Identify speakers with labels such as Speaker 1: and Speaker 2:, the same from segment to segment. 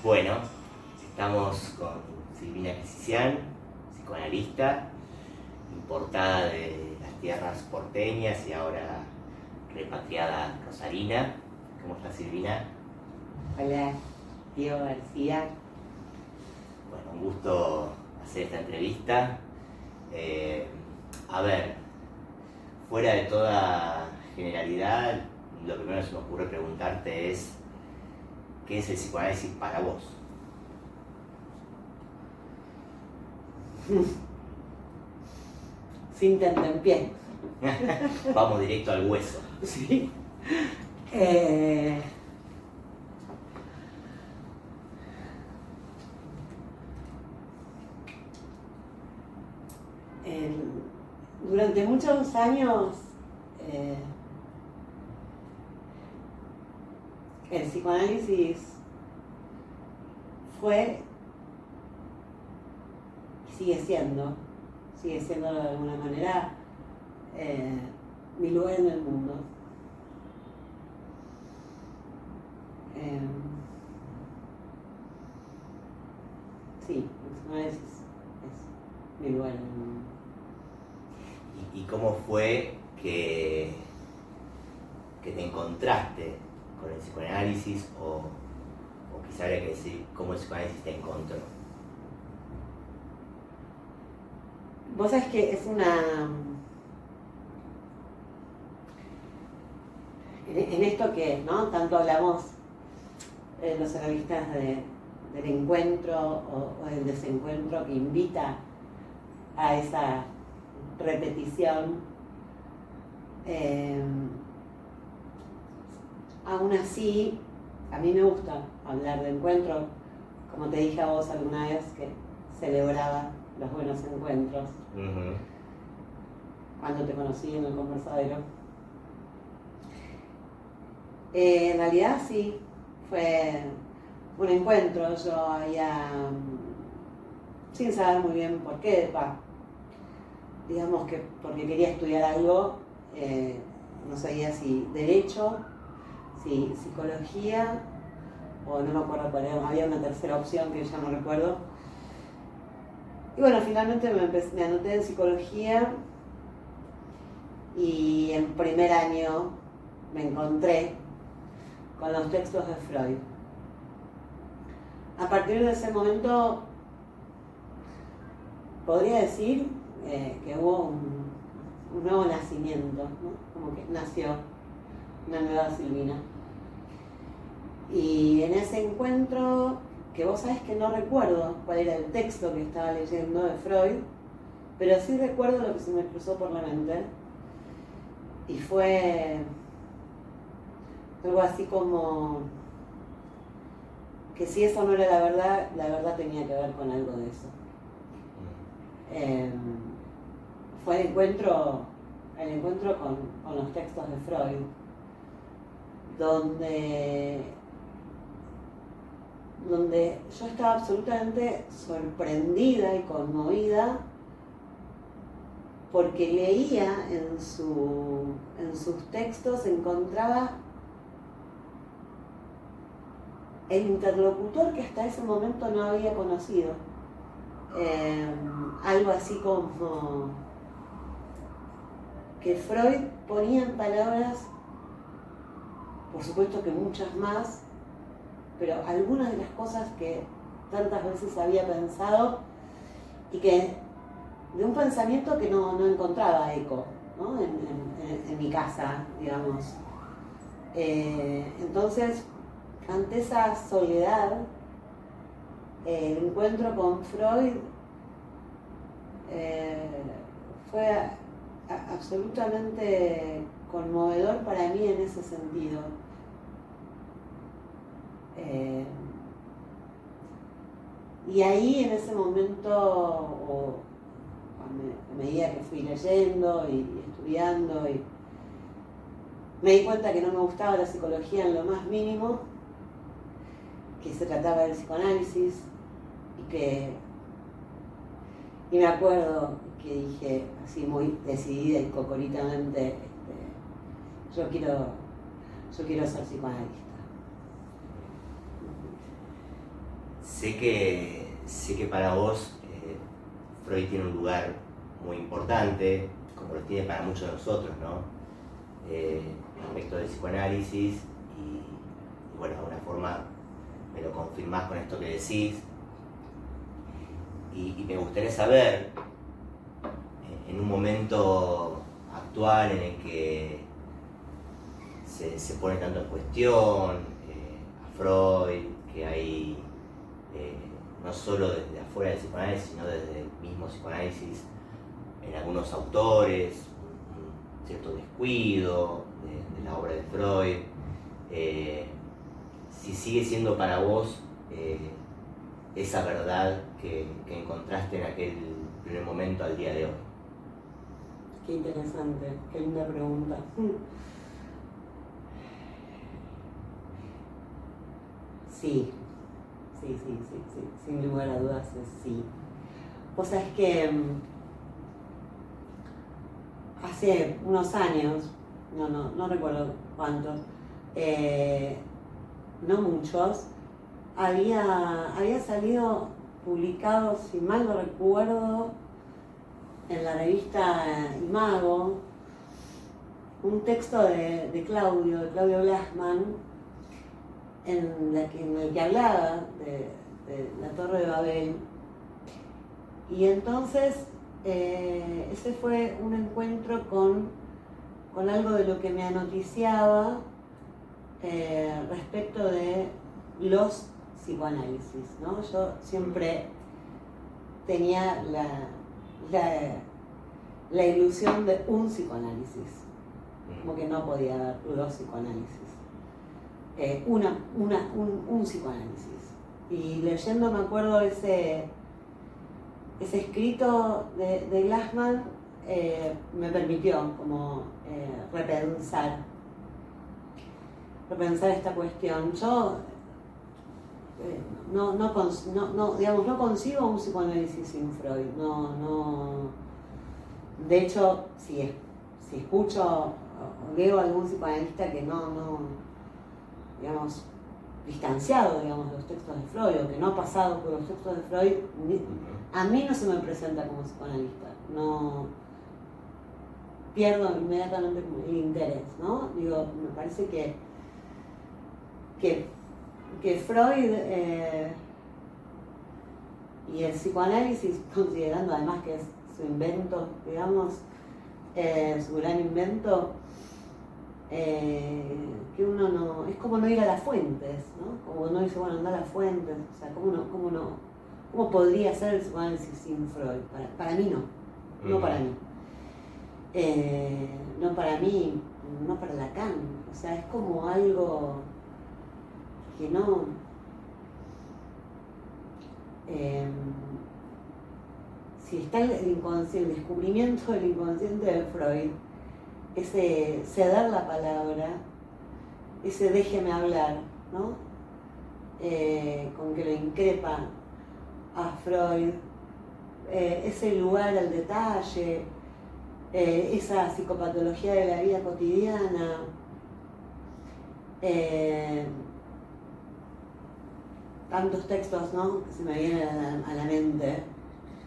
Speaker 1: Bueno, estamos con Silvina Quisicián, psicoanalista, importada de las tierras porteñas y ahora repatriada rosarina. ¿Cómo está, Silvina?
Speaker 2: Hola, Diego García.
Speaker 1: Bueno, un gusto hacer esta entrevista. A ver, fuera de toda generalidad, lo primero que se me ocurre preguntarte es ¿qué es el psicoanálisis para vos?
Speaker 2: Sin tentempié.
Speaker 1: Vamos directo al hueso.
Speaker 2: Sí. Durante muchos años el psicoanálisis fue y sigue siendo de alguna manera mi lugar en el mundo. Sí, el psicoanálisis es mi lugar en el mundo.
Speaker 1: ¿Y cómo fue que te encontraste con el psicoanálisis o quizá habría que decir cómo el psicoanálisis te encontró?
Speaker 2: Vos sabés que es una... En esto que, ¿no? Tanto hablamos los analistas del encuentro o del desencuentro que invita a esa repetición, aún así a mí me gusta hablar de encuentro, como te dije a vos alguna vez que celebraba los buenos encuentros.
Speaker 1: Uh-huh.
Speaker 2: Cuando te conocí en el conversadero. En realidad sí, fue un encuentro. Yo había, sin saber muy bien por qué, digamos que porque quería estudiar algo, no sabía si derecho, si psicología, o no me acuerdo cuál era, había una tercera opción que ya no recuerdo. Y bueno, finalmente me anoté en psicología y en primer año me encontré con los textos de Freud. A partir de ese momento podría decir que hubo un nuevo nacimiento, ¿no? Como que nació una nueva Silvina. Y en ese encuentro, que vos sabés que no recuerdo cuál era el texto que estaba leyendo de Freud, pero sí recuerdo lo que se me cruzó por la mente. Y fue algo así como que si eso no era la verdad tenía que ver con algo de eso. Fue el encuentro con los textos de Freud, donde yo estaba absolutamente sorprendida y conmovida porque leía en sus textos, encontraba el interlocutor que hasta ese momento no había conocido. Algo así como que Freud ponía en palabras, por supuesto que muchas más, pero algunas de las cosas que tantas veces había pensado y que de un pensamiento que no encontraba eco, ¿no? en mi casa, digamos. Entonces, ante esa soledad, el encuentro con Freud fue absolutamente conmovedor para mí en ese sentido. Y ahí en ese momento, a medida que fui leyendo y estudiando, y me di cuenta que no me gustaba la psicología en lo más mínimo, que se trataba del psicoanálisis y me acuerdo que dije así muy decidida y cocoritamente, yo quiero ser psicoanalista.
Speaker 1: sé que para vos Freud tiene un lugar muy importante, como lo tiene para muchos de nosotros, ¿no? Respecto del psicoanálisis y bueno, de alguna forma me lo confirmás con esto que decís. Y me gustaría saber, en un momento actual en el que se pone tanto en cuestión a Freud, que hay no solo desde afuera del psicoanálisis, sino desde el mismo psicoanálisis en algunos autores, un cierto descuido de la obra de Freud, si sigue siendo para vos esa verdad que encontraste en aquel primer momento al día de hoy.
Speaker 2: Qué interesante, qué linda pregunta. Sí, sin lugar a dudas es sí. Vos sabés que hace unos años, no recuerdo cuántos, no muchos, había salido publicado, si mal no recuerdo, en la revista Imago, un texto de Claudio Glassman, en el que hablaba de la Torre de Babel. Y entonces ese fue un encuentro con algo de lo que me anoticiaba respecto de los psicoanálisis, ¿no? Yo siempre tenía la ilusión de un psicoanálisis, como que no podía haber dos psicoanálisis. Un psicoanálisis. Y leyendo, me acuerdo, ese escrito de Glassman, me permitió como repensar esta cuestión. Yo no concibo un psicoanálisis sin Freud. De hecho, si escucho o leo a algún psicoanalista que digamos, distanciado, digamos, de los textos de Freud, o que no ha pasado por los textos de Freud, a mí no se me presenta como psicoanalista. No pierdo inmediatamente el interés, ¿no? Digo, me parece que Freud y el psicoanálisis, considerando además que es su invento, digamos, su gran invento, que uno no, es como no ir a las fuentes, ¿no? Como no dice, bueno, anda a las fuentes, o sea, ¿cómo podría ser el psicoanálisis sin Freud? Para mí no para mí. No para mí, no para Lacan, o sea, es como algo que no... si está el inconsciente, el descubrimiento del inconsciente de Freud, ese ceder la palabra, ese déjeme hablar, ¿no? Con que lo increpa a Freud, ese lugar al detalle, esa psicopatología de la vida cotidiana, tantos textos, ¿no?, que se me vienen a la mente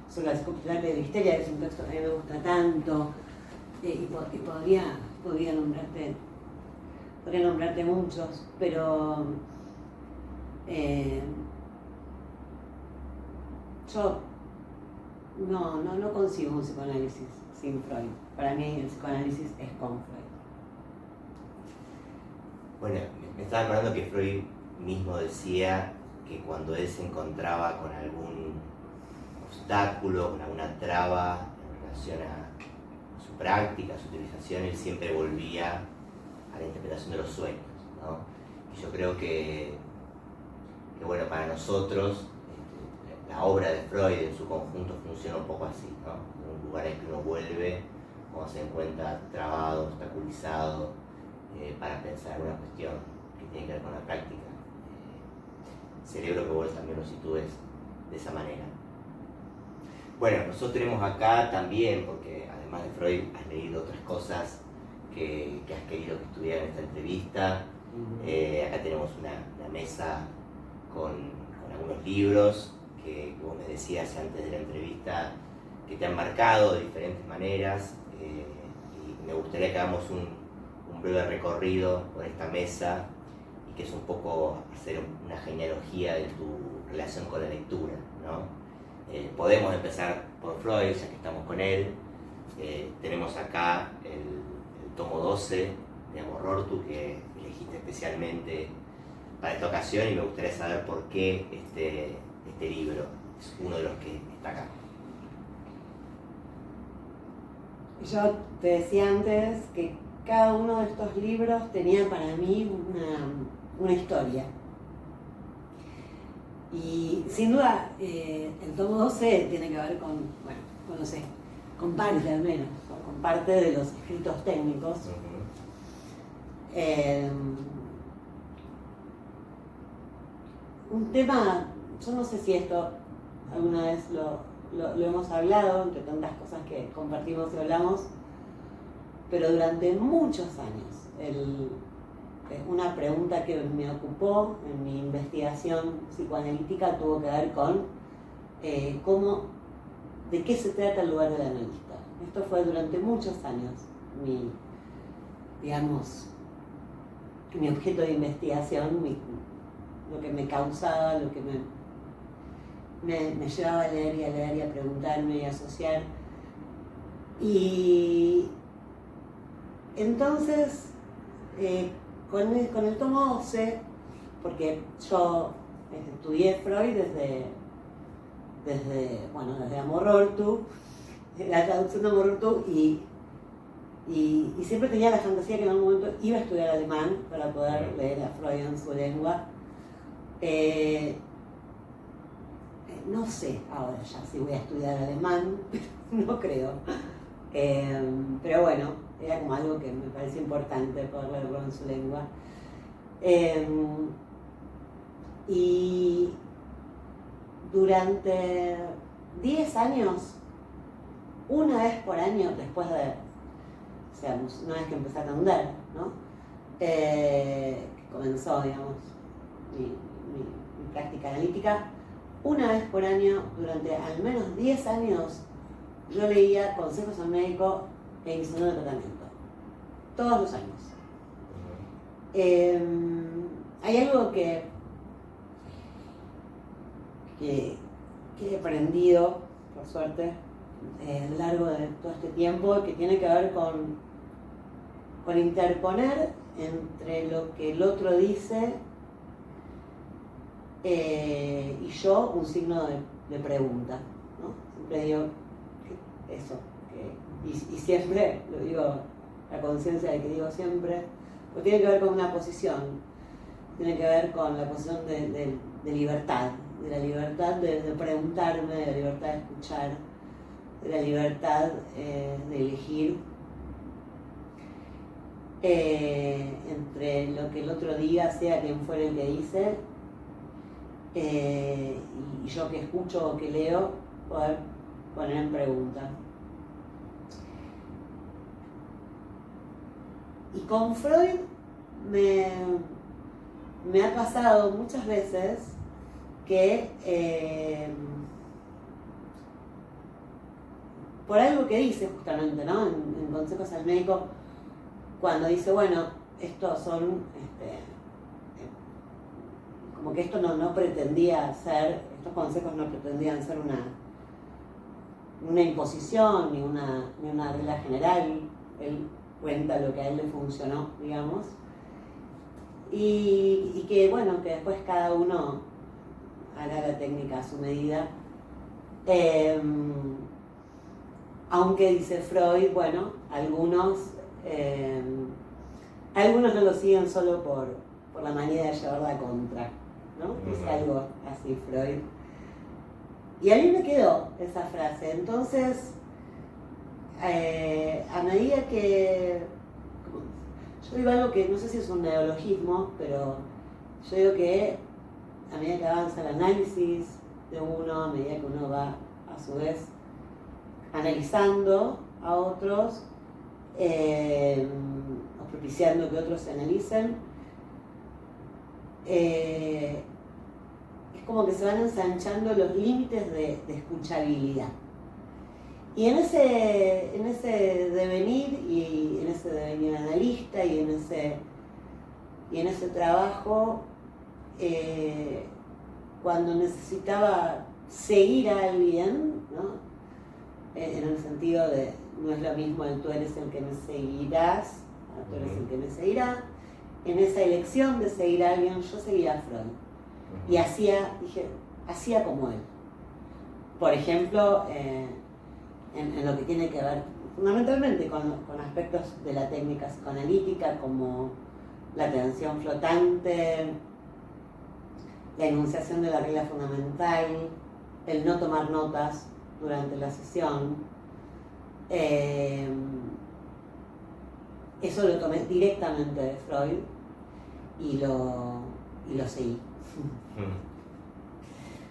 Speaker 2: sobre la psicoterapia de la histeria, que es un texto que a mí me gusta tanto, y podría nombrarte muchos, pero yo no concibo un psicoanálisis sin Freud. Para mí el psicoanálisis es con Freud.
Speaker 1: Bueno, me estaba acordando que Freud mismo decía que cuando él se encontraba con algún obstáculo, con alguna traba en relación a su práctica, a su utilización, él siempre volvía a la interpretación de los sueños, ¿no? Y yo creo que bueno, para nosotros la obra de Freud en su conjunto funciona un poco así, ¿no? En un lugar en que uno vuelve cuando se encuentra trabado, obstaculizado, para pensar en una cuestión que tiene que ver con la práctica. Celebro que vos también lo sitúes de esa manera. Bueno, nosotros tenemos acá también, porque además de Freud has leído otras cosas que has querido que estuviera en esta entrevista. Acá tenemos una mesa con con algunos libros que vos me decías antes de la entrevista que te han marcado de diferentes maneras, y me gustaría que hagamos un breve recorrido por esta mesa y que es un poco hacer una genealogía de tu relación con la lectura, ¿no? Podemos empezar por Freud, ya que estamos con él. Tenemos acá el tomo 12 de Amor Rortu, que elegiste especialmente para esta ocasión, y me gustaría saber por qué este libro es uno de los que está acá.
Speaker 2: Yo te decía antes que cada uno de estos libros tenía para mí una historia. Y sin duda, el tomo 12 tiene que ver con, bueno, no sé, con parte al menos, con parte de los escritos técnicos. Un tema, yo no sé si esto alguna vez lo hemos hablado, entre tantas cosas que compartimos y hablamos, pero durante muchos años, una pregunta que me ocupó en mi investigación psicoanalítica tuvo que ver con de qué se trata el lugar del analista. Esto fue durante muchos años mi objeto de investigación, lo que me causaba, lo que me llevaba a leer y a preguntarme y a asociar. Y entonces, con el tomo 12, porque yo estudié Freud desde Amor Rortu, la traducción de Amor Rortu, y siempre tenía la fantasía que en algún momento iba a estudiar alemán para poder leer a Freud en su lengua. No sé ahora ya si voy a estudiar alemán, no creo. Pero bueno, era como algo que me parece importante poder leerlo en su lengua. Y durante 10 años, una vez por año, después de, o sea, una vez que empecé a atender, ¿no? Que comenzó, digamos, mi práctica analítica, una vez por año, durante al menos 10 años, yo leía consejos al médico e iniciación de tratamiento. Todos los años. Hay algo que he aprendido, por suerte, a lo largo de todo este tiempo, que tiene que ver con interponer entre lo que el otro dice y yo un signo de pregunta, ¿no? Siempre digo eso, y siempre lo digo, la conciencia de que digo siempre, pues tiene que ver con una posición, tiene que ver con la posición de libertad, de la libertad de preguntarme, de la libertad de escuchar, de la libertad de elegir entre lo que el otro diga, sea quien fuera el que dice, y yo que escucho o que leo, poder poner en pregunta. Y con Freud me ha pasado muchas veces que por algo que dice justamente, ¿no? En Consejos al Médico, cuando dice, bueno, estos son, como que esto no pretendía ser, estos consejos no pretendían ser una imposición ni una regla general. Él cuenta lo que a él le funcionó, digamos, y que bueno, que después cada uno hará la técnica a su medida. Aunque dice Freud, bueno, algunos no lo siguen solo por la manera de llevar la contra, ¿no? Dice algo así Freud. Y a mí me quedó esa frase. Entonces, a medida que... Yo digo algo que no sé si es un neologismo, pero yo digo que a medida que avanza el análisis de uno, a medida que uno va a su vez analizando a otros, o propiciando que otros se analicen, es como que se van ensanchando los límites de escuchabilidad. Y en ese devenir, y en ese devenir analista, y en ese trabajo, cuando necesitaba seguir a alguien, ¿no? En el sentido de, no es lo mismo el tú eres el que me seguirás, tú eres el que me seguirá. En esa elección de seguir a alguien, yo seguía a Freud. Y hacía como él. Por ejemplo, en lo que tiene que ver fundamentalmente con aspectos de la técnica psicoanalítica, como la atención flotante, la enunciación de la regla fundamental, el no tomar notas durante la sesión. Eso lo tomé directamente de Freud y lo seguí.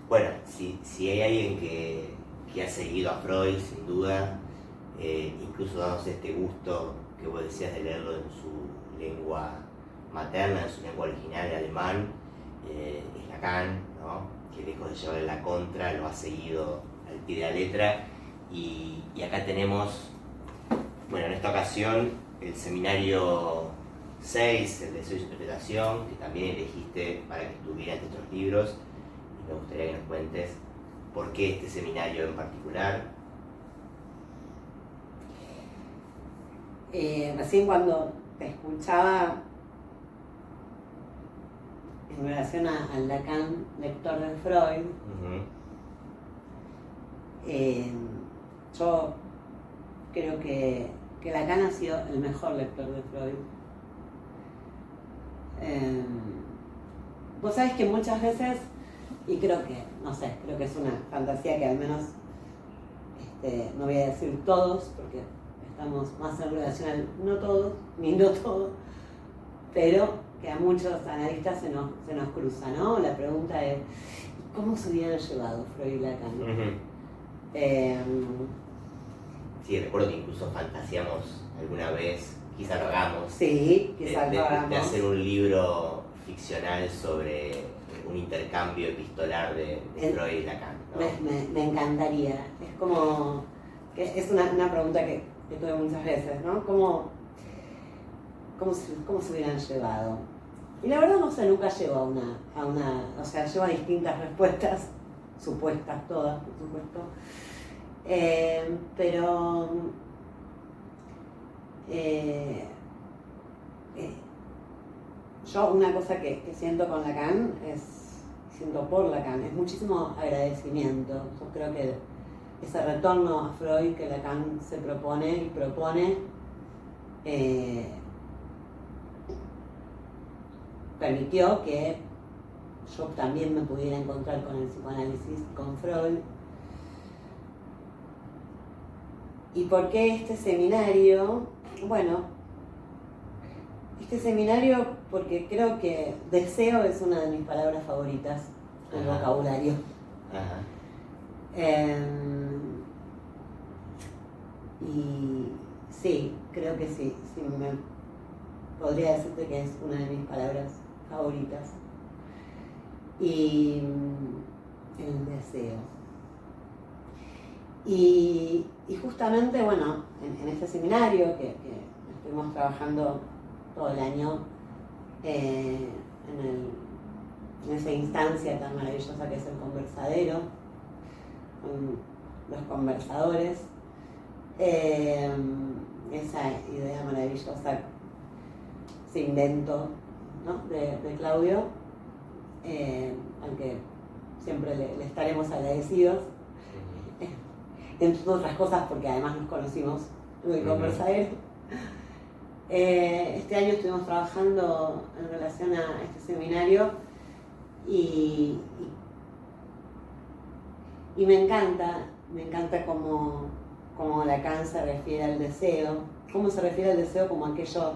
Speaker 1: Bueno, si hay alguien que ha seguido a Freud, sin duda, incluso dándose este gusto que vos decías de leerlo en su lengua materna, en su lengua original, el alemán, es Lacan, ¿no? Que lejos de llevarle la contra, lo ha seguido al pie de la letra. Y acá tenemos, bueno, en esta ocasión, el seminario 6, el deseo y su interpretación, que también elegiste para que estuviera entre estos libros. Y me gustaría que nos cuentes por qué este seminario en particular.
Speaker 2: Recién cuando te escuchaba en relación al Lacan, lector de Freud, yo creo que Lacan ha sido el mejor lector de Freud. Vos sabés que muchas veces, y creo que es una fantasía que al menos, no voy a decir todos, porque estamos más en relación al no todos, ni no todos, pero que a muchos analistas se nos cruza, ¿no? La pregunta es, ¿cómo se hubieran llevado Freud y Lacan?
Speaker 1: Sí, recuerdo que incluso fantaseamos alguna vez, quizá lo hagamos,
Speaker 2: sí, quizá lo hagamos,
Speaker 1: de hacer un libro ficcional sobre un intercambio epistolar de Freud y Lacan, ¿no?
Speaker 2: Me encantaría. Es como, que es una pregunta que tuve muchas veces, ¿no? ¿Cómo se hubieran llevado? Y la verdad no sé, nunca llego a una, o sea, llevo a distintas respuestas, supuestas todas, por supuesto. Pero yo una cosa que siento con Lacan siento por Lacan, es muchísimo agradecimiento. Yo creo que ese retorno a Freud que Lacan se propone permitió que yo también me pudiera encontrar con el psicoanálisis, con Freud. ¿Y por qué este seminario? Bueno, este seminario porque creo que deseo es una de mis palabras favoritas del vocabulario. Y sí, creo que sí, podría decirte que es una de mis palabras favoritas. Y el deseo. Y justamente, bueno, en este seminario que estuvimos trabajando todo el año, en esa instancia tan maravillosa que es el conversadero, con los conversadores, esa idea maravillosa, ese invento, ¿no? de Claudio, al que siempre le estaremos agradecidos, entre otras cosas porque además nos conocimos en el conversadero. Este año estuvimos trabajando en relación a este seminario y me encanta cómo Lacan se refiere al deseo, cómo se refiere al deseo como aquello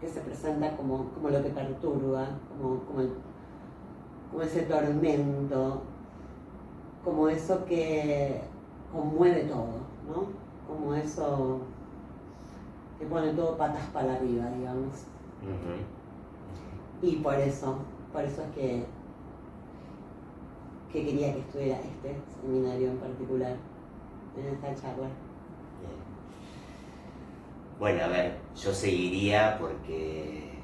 Speaker 2: que se presenta como lo que perturba, como ese tormento, como eso que conmueve todo, ¿no? Como eso que pone todo patas para arriba, digamos. Y por eso es que qué quería que estuviera este seminario en particular en esta charla.
Speaker 1: Bien. Bueno, a ver, yo seguiría porque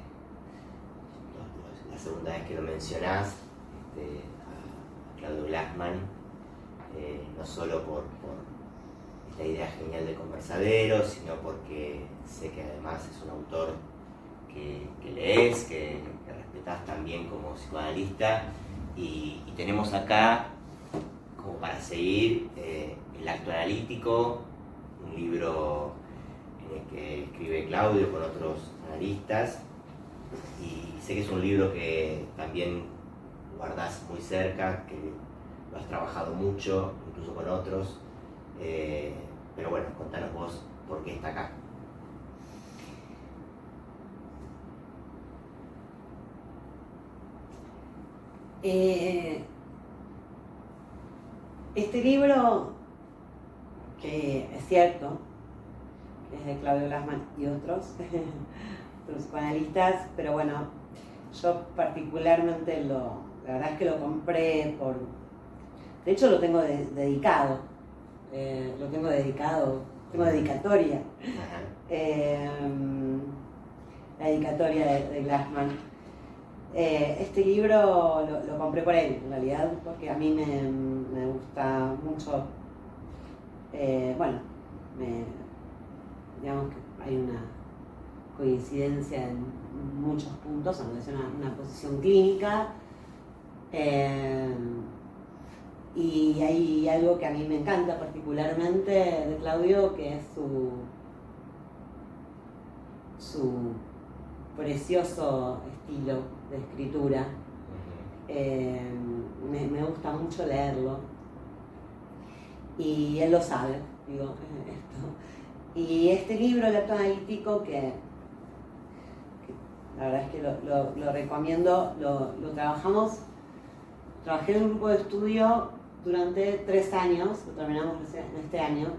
Speaker 1: la segunda vez que lo mencionás, a Claudio Glassman, no solo por esta idea genial de Conversaderos, sino porque sé que además es un autor que lees, que respetás también como psicoanalista, y tenemos acá, como para seguir, El acto analítico, un libro en el que escribe Claudio con otros analistas, y sé que es un libro que también guardás muy cerca, que lo has trabajado mucho, incluso con otros, pero bueno, contanos vos por qué está acá.
Speaker 2: Este libro, que es cierto, que es de Claudio Glassman y otros psicoanalistas, pero bueno, yo particularmente la verdad es que lo compré de hecho lo tengo dedicado, tengo dedicatoria, la dedicatoria de Glassman. Este libro lo compré por él, en realidad, porque a mí me gusta mucho. Digamos que hay una coincidencia en muchos puntos en relación a una posición clínica. Y hay algo que a mí me encanta particularmente de Claudio, que es su precioso estilo de escritura. Me gusta mucho leerlo y él lo sabe, digo, esto. Y este libro, El acto analítico, que la verdad es que lo recomiendo, lo trabajé en un grupo de estudio durante 3 años, lo terminamos en este año,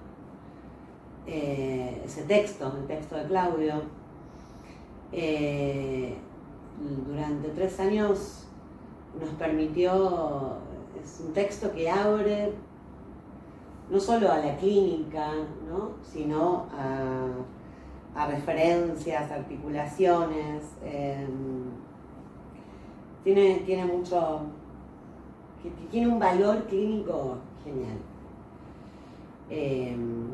Speaker 2: ese texto, el texto de Claudio. Durante 3 años nos permitió, es un texto que abre no solo a la clínica, ¿no?, sino a referencias, articulaciones, tiene mucho, tiene un valor clínico genial. Tiene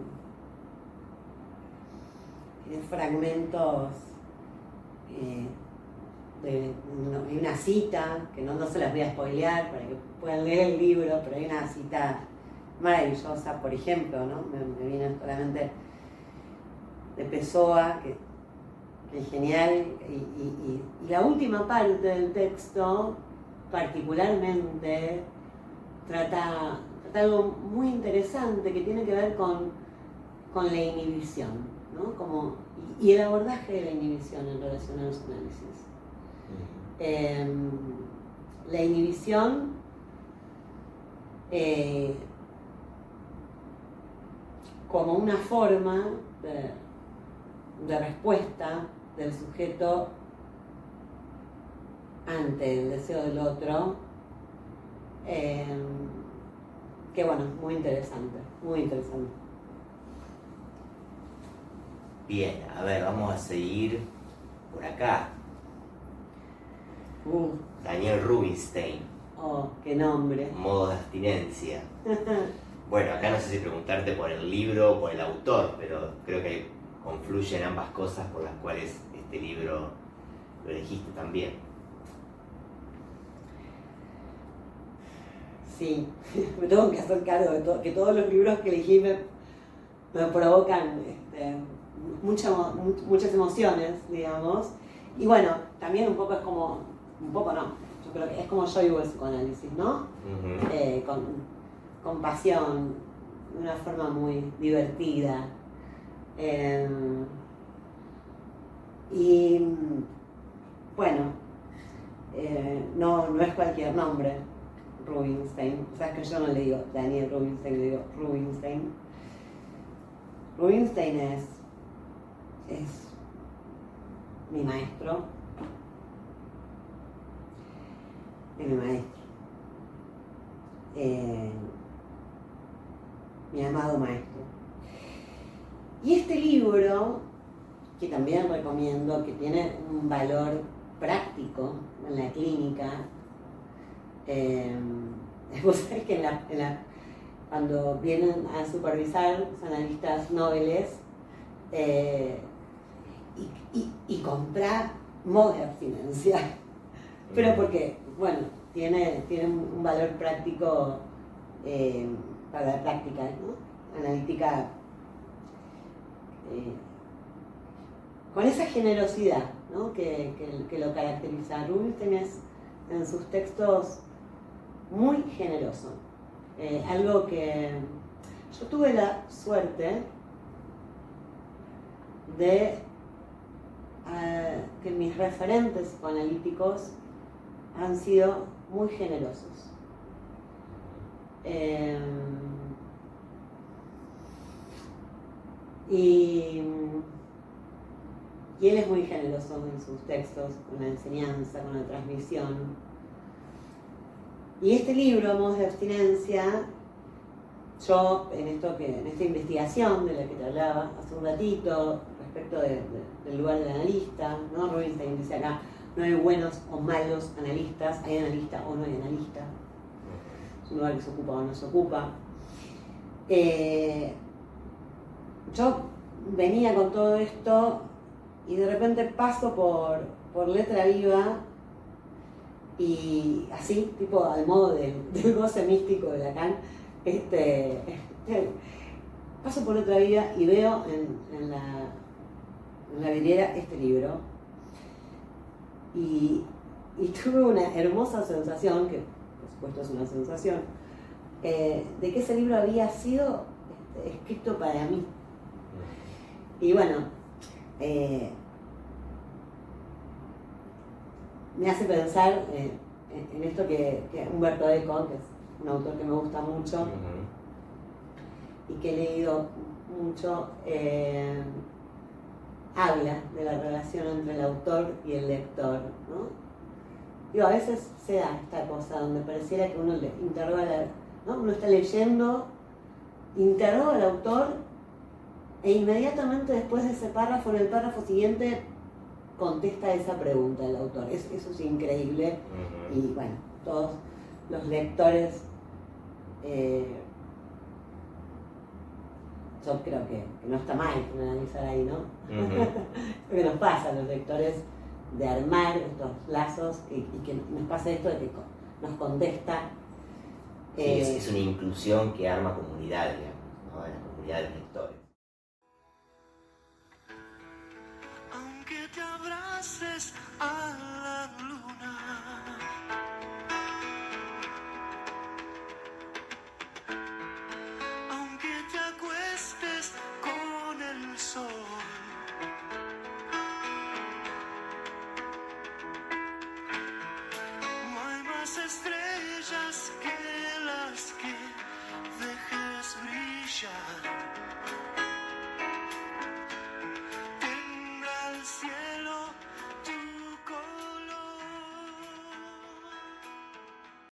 Speaker 2: fragmentos de una cita, que no se las voy a spoilear para que puedan leer el libro, pero hay una cita maravillosa, por ejemplo, ¿no? Me viene solamente de Pessoa, que es genial, y la última parte del texto particularmente trata algo muy interesante que tiene que ver con la inhibición, ¿no? Y el abordaje de la inhibición en relación a los análisis. La inhibición como una forma de respuesta del sujeto ante el deseo del otro, que bueno, muy interesante, muy interesante.
Speaker 1: Bien, a ver, vamos a seguir por acá. Daniel Rubinstein.
Speaker 2: Oh, qué nombre.
Speaker 1: Modos de abstinencia. Bueno, acá no sé si preguntarte por el libro o por el autor, pero creo que confluyen ambas cosas por las cuales este libro lo elegiste también.
Speaker 2: Sí, me tengo que hacer cargo de que todos los libros que elegí me provocan muchas emociones, digamos. Y bueno, también un poco yo creo que es como yo vivo el psicoanálisis, ¿no? Con pasión, de una forma muy divertida. Y bueno, no es cualquier nombre, Rubinstein. O sea, que yo no le digo Daniel Rubinstein, le digo Rubinstein. Rubinstein es mi maestro. Es mi maestro. mi amado maestro. Y este libro, que también recomiendo, que tiene un valor práctico en la clínica, vos sabés que cuando vienen a supervisar los analistas nobles y comprar modos de abstinencia, pero porque, bueno, tiene un valor práctico para la práctica, ¿no? Analítica, con esa generosidad, ¿no? que lo caracteriza. Rubinstein es en sus textos muy generoso. Algo que yo tuve la suerte de que mis referentes psicoanalíticos han sido muy generosos. Y él es muy generoso en sus textos, con la enseñanza, con la transmisión. Y este libro, Modos de Abstinencia, yo en esta investigación de la que te hablaba hace un ratito, respecto del lugar del analista, ¿no? Rubinstein dice acá, no hay buenos o malos analistas, hay analista o no hay analista. Es un lugar que se ocupa o no se ocupa. Yo venía con todo esto y de repente paso por Letra Viva y así, tipo al modo del goce místico de Lacan, paso por Letra Viva y veo en la vidriera este libro y tuve una hermosa sensación, que por supuesto es una sensación, de que ese libro había sido escrito para mí. Y bueno, me hace pensar en esto que Umberto Eco, que es un autor que me gusta mucho y que he leído mucho, habla de la relación entre el autor y el lector, ¿no? Digo, a veces se da esta cosa donde pareciera que uno le interroga, ¿no? Uno está leyendo, interroga al autor e inmediatamente después de ese párrafo, en el párrafo siguiente, contesta esa pregunta el autor. Eso es increíble. Y bueno, todos los lectores, yo creo que no está mal analizar ahí, ¿no? Porque nos pasa a los lectores de armar estos lazos y que nos pasa esto de que nos contesta.
Speaker 1: Sí, es una inclusión que arma comunidad, digamos, ¿no? En la comunidad de los lectores.
Speaker 3: Aunque te abraces a